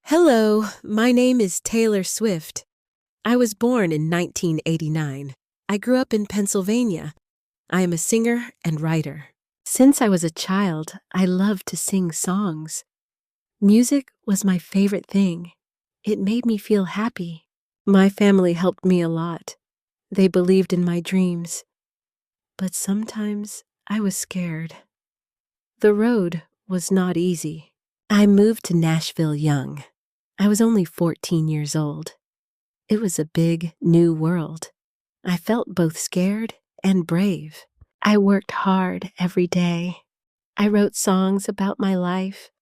Hello, my name is Taylor Swift. I was born in 1989. I grew up in Pennsylvania. I am a singer and writer. Since I was a child, I loved to sing songs. Music was my favorite thing. It made me feel happy. My family helped me a lot. They believed in my dreams. But sometimes I was scared. The road was not easy. I moved to Nashville young. I was only 14 years old. It was a big, new world. I felt both scared and brave. I worked hard every day. I wrote songs about my life.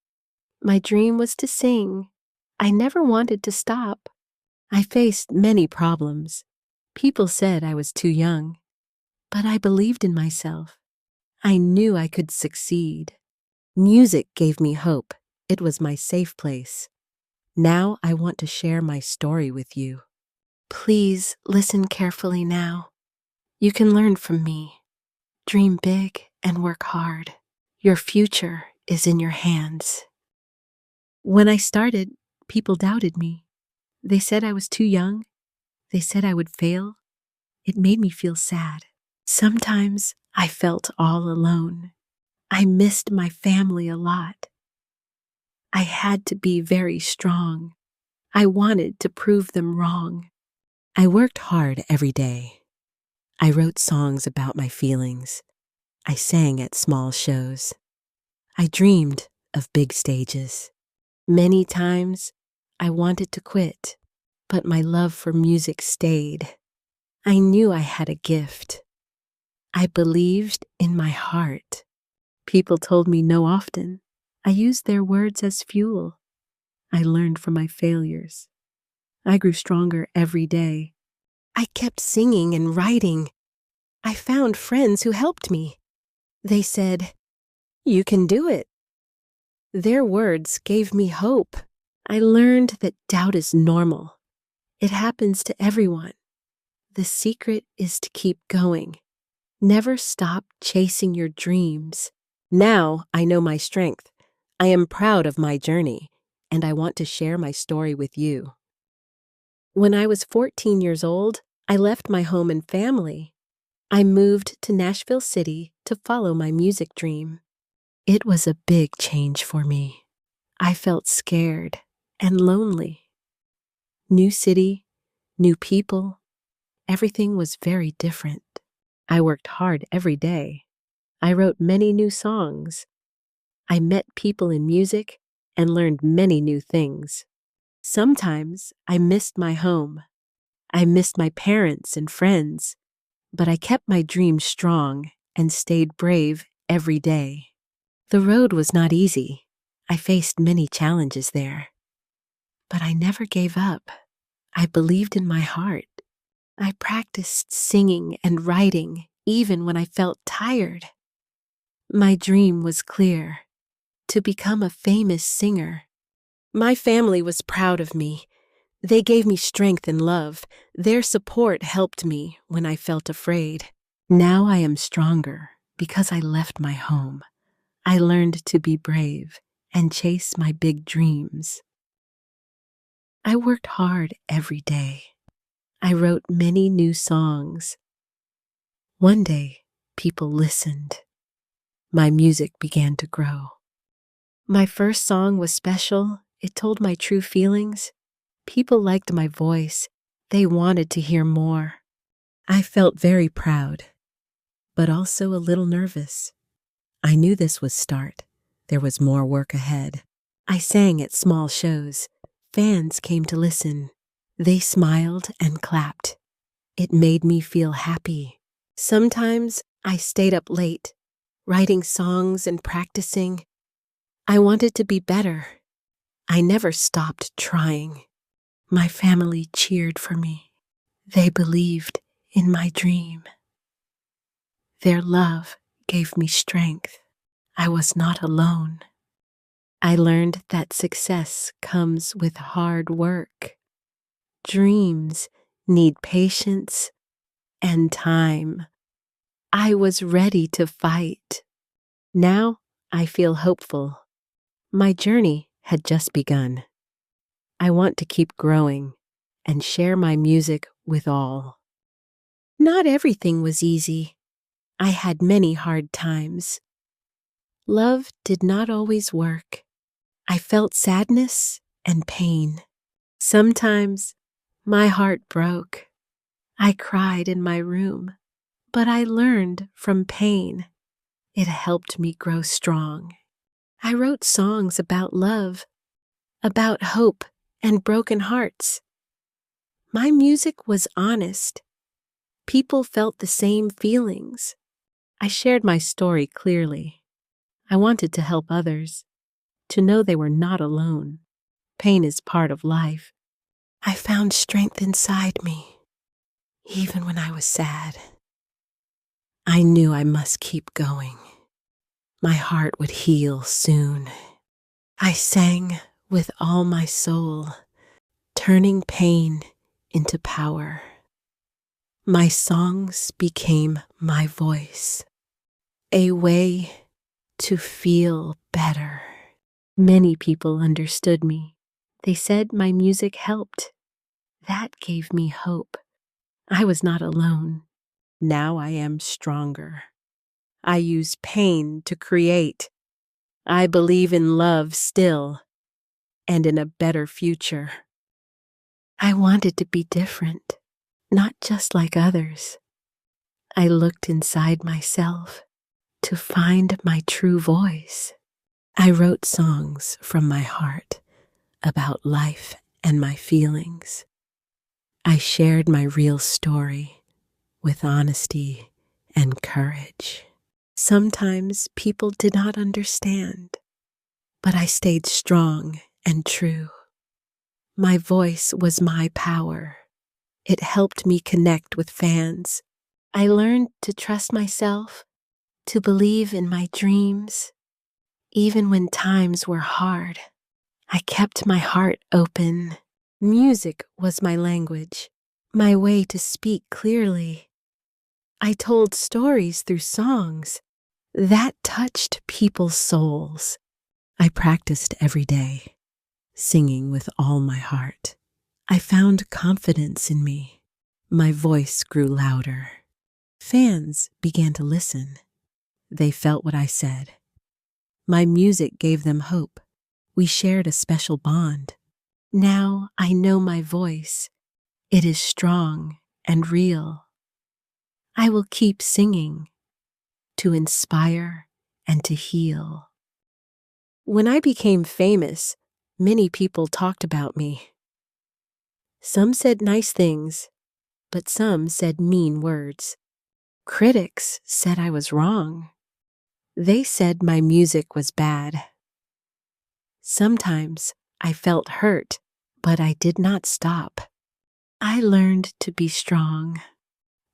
My dream was to sing. I never wanted to stop. I faced many problems. People said I was too young, but I believed in myself. I knew I could succeed. Music gave me hope. It was my safe place. Now I want to share my story with you. Please listen carefully now. You can learn from me. Dream big and work hard. Your future is in your hands. When I started, people doubted me. They said I was too young. They said I would fail. It made me feel sad. Sometimes I felt all alone. I missed my family a lot. I had to be very strong. I wanted to prove them wrong. I worked hard every day. I wrote songs about my feelings. I sang at small shows. I dreamed of big stages. Many times I wanted to quit, but my love for music stayed. I knew I had a gift. I believed in my heart. People told me no often. I used their words as fuel. I learned from my failures. I grew stronger every day. I kept singing and writing. I found friends who helped me. They said, "You can do it." Their words gave me hope. I learned that doubt is normal. It happens to everyone. The secret is to keep going. Never stop chasing your dreams. Now I know my strength. I am proud of my journey, and I want to share my story with you. When I was 14 years old, I left my home and family. I moved to Nashville City to follow my music dream. It was a big change for me. I felt scared and lonely. New city, new people, everything was very different. I worked hard every day. I wrote many new songs. I met people in music and learned many new things. Sometimes I missed my home. I missed my parents and friends, but I kept my dreams strong and stayed brave every day. The road was not easy. I faced many challenges there, but I never gave up. I believed in my heart. I practiced singing and writing even when I felt tired. My dream was clear: to become a famous singer. My family was proud of me. They gave me strength and love. Their support helped me when I felt afraid. Now I am stronger because I left my home. I learned to be brave and chase my big dreams. I worked hard every day. I wrote many new songs. One day, people listened. My music began to grow. My first song was special. It told my true feelings. People liked my voice. They wanted to hear more. I felt very proud, but also a little nervous. I knew this was start. There was more work ahead. I sang at small shows. Fans came to listen. They smiled and clapped. It made me feel happy. Sometimes I stayed up late, writing songs and practicing. I wanted to be better. I never stopped trying. My family cheered for me. They believed in my dream. Their love gave me strength. I was not alone. I learned that success comes with hard work. Dreams need patience and time. I was ready to fight. Now I feel hopeful. My journey had just begun. I want to keep growing and share my music with all. Not everything was easy. I had many hard times. Love did not always work. I felt sadness and pain. Sometimes my heart broke. I cried in my room, but I learned from pain. It helped me grow strong. I wrote songs about love, about hope and broken hearts. My music was honest. People felt the same feelings. I shared my story clearly. I wanted to help others, to know they were not alone. Pain is part of life. I found strength inside me, even when I was sad. I knew I must keep going. My heart would heal soon. I sang with all my soul, turning pain into power. My songs became my voice, a way to feel better. Many people understood me. They said my music helped. That gave me hope. I was not alone. Now I am stronger. I use pain to create. I believe in love still, and in a better future. I wanted to be different, not just like others. I looked inside myself to find my true voice. I wrote songs from my heart about life and my feelings. I shared my real story with honesty and courage. Sometimes people did not understand, but I stayed strong and true. My voice was my power. It helped me connect with fans. I learned to trust myself, to believe in my dreams. Even when times were hard, I kept my heart open. Music was my language, my way to speak clearly. I told stories through songs that touched people's souls. I practiced every day, singing with all my heart. I found confidence in me. My voice grew louder. Fans began to listen. They felt what I said. My music gave them hope. We shared a special bond. Now I know my voice. It is strong and real. I will keep singing to inspire and to heal. When I became famous, many people talked about me. Some said nice things, but some said mean words. Critics said I was wrong. They said my music was bad. Sometimes I felt hurt, but I did not stop. I learned to be strong.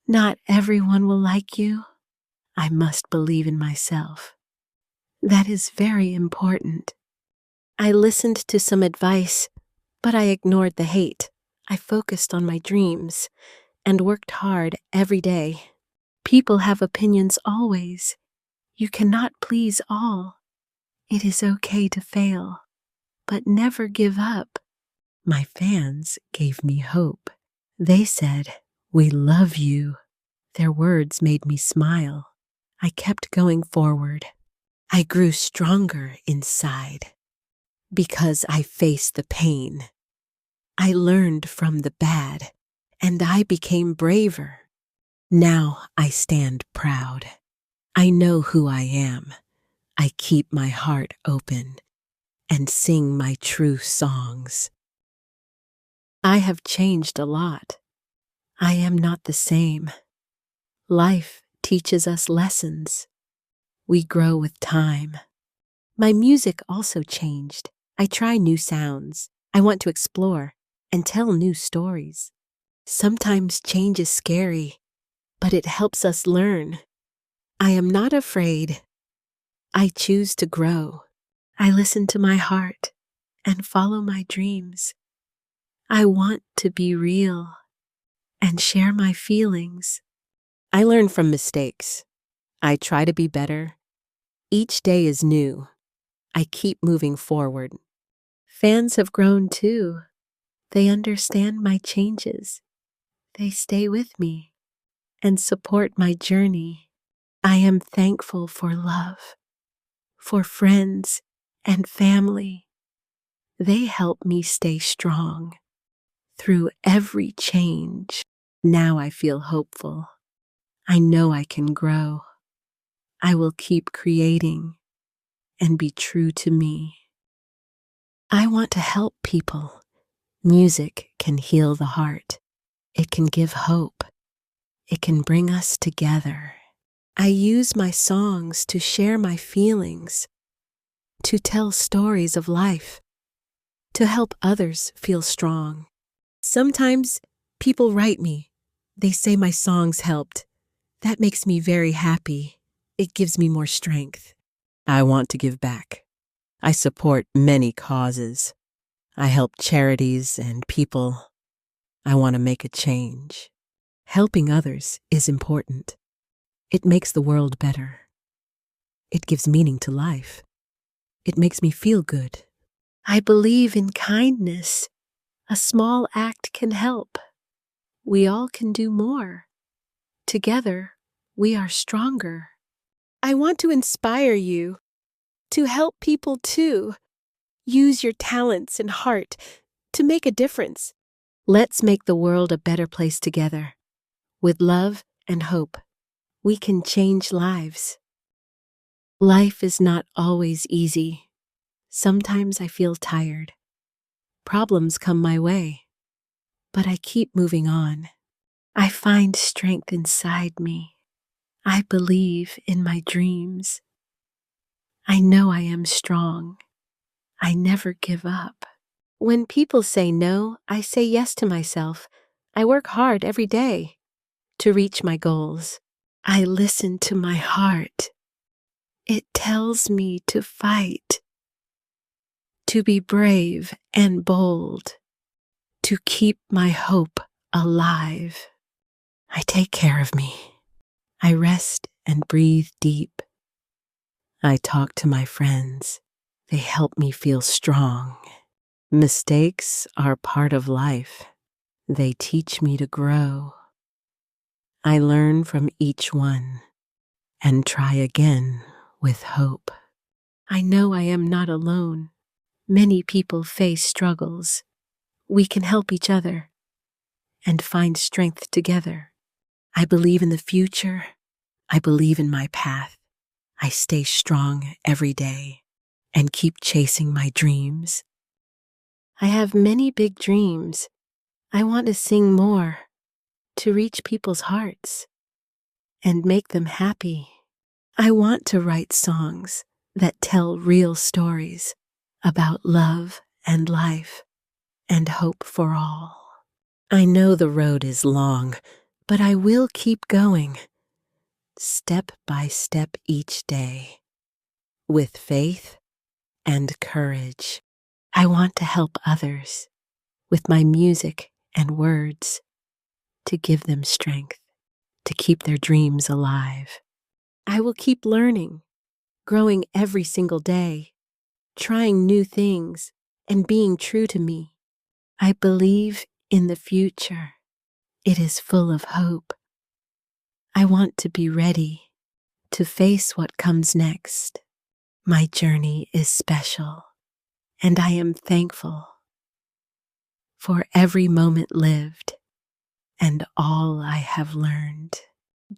Not everyone will like you. I must believe in myself. That is very important. I listened to some advice, but I ignored the hate. I focused on my dreams and worked hard every day. People have opinions always. You cannot please all. It is okay to fail, but never give up. My fans gave me hope. They said, "We love you." Their words made me smile. I kept going forward. I grew stronger inside because I faced the pain. I learned from the bad, and I became braver. Now I stand proud. I know who I am. I keep my heart open and sing my true songs. I have changed a lot. I am not the same. Life teaches us lessons. We grow with time. My music also changed. I try new sounds. I want to explore and tell new stories. Sometimes change is scary, but it helps us learn. I am not afraid. I choose to grow. I listen to my heart and follow my dreams. I want to be real and share my feelings. I learn from mistakes. I try to be better. Each day is new. I keep moving forward. Fans have grown too. They understand my changes. They stay with me and support my journey. I am thankful for love, for friends and family. They help me stay strong through every change. Now I feel hopeful. I know I can grow. I will keep creating and be true to me. I want to help people. Music can heal the heart. It can give hope. It can bring us together. I use my songs to share my feelings, to tell stories of life, to help others feel strong. Sometimes people write me. They say my songs helped. That makes me very happy. It gives me more strength. I want to give back. I support many causes. I help charities and people. I want to make a change. Helping others is important. It makes the world better. It gives meaning to life. It makes me feel good. I believe in kindness. A small act can help. We all can do more. Together, we are stronger. I want to inspire you to help people too. Use your talents and heart to make a difference. Let's make the world a better place together. With love and hope, we can change lives. Life is not always easy. Sometimes I feel tired. Problems come my way, but I keep moving on. I find strength inside me. I believe in my dreams. I know I am strong. I never give up. When people say no, I say yes to myself. I work hard every day to reach my goals. I listen to my heart. It tells me to fight, to be brave and bold, to keep my hope alive. I take care of me. I rest and breathe deep. I talk to my friends. They help me feel strong. Mistakes are part of life. They teach me to grow. I learn from each one and try again with hope. I know I am not alone. Many people face struggles. We can help each other and find strength together. I believe in the future. I believe in my path. I stay strong every day and keep chasing my dreams. I have many big dreams. I want to sing more, to reach people's hearts and make them happy. I want to write songs that tell real stories about love and life and hope for all. I know the road is long, but I will keep going, step by step each day, with faith and courage. I want to help others with my music and words, to give them strength, to keep their dreams alive. I will keep learning, growing every single day, trying new things and being true to me. I believe in the future. It is full of hope. I want to be ready to face what comes next. My journey is special, and I am thankful for every moment lived and all I have learned.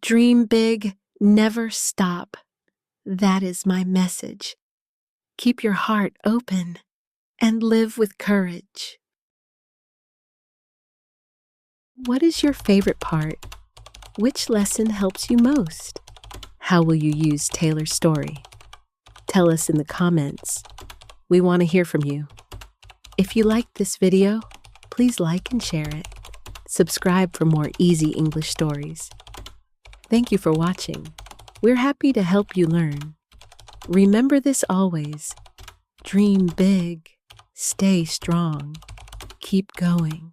Dream big, never stop. That is my message. Keep your heart open and live with courage. What is your favorite part? Which lesson helps you most? How will you use Taylor's story? Tell us in the comments. We want to hear from you. If you liked this video, please like and share it. Subscribe for more easy English stories. Thank you for watching. We're happy to help you learn. Remember this always. Dream big. Stay strong. Keep going.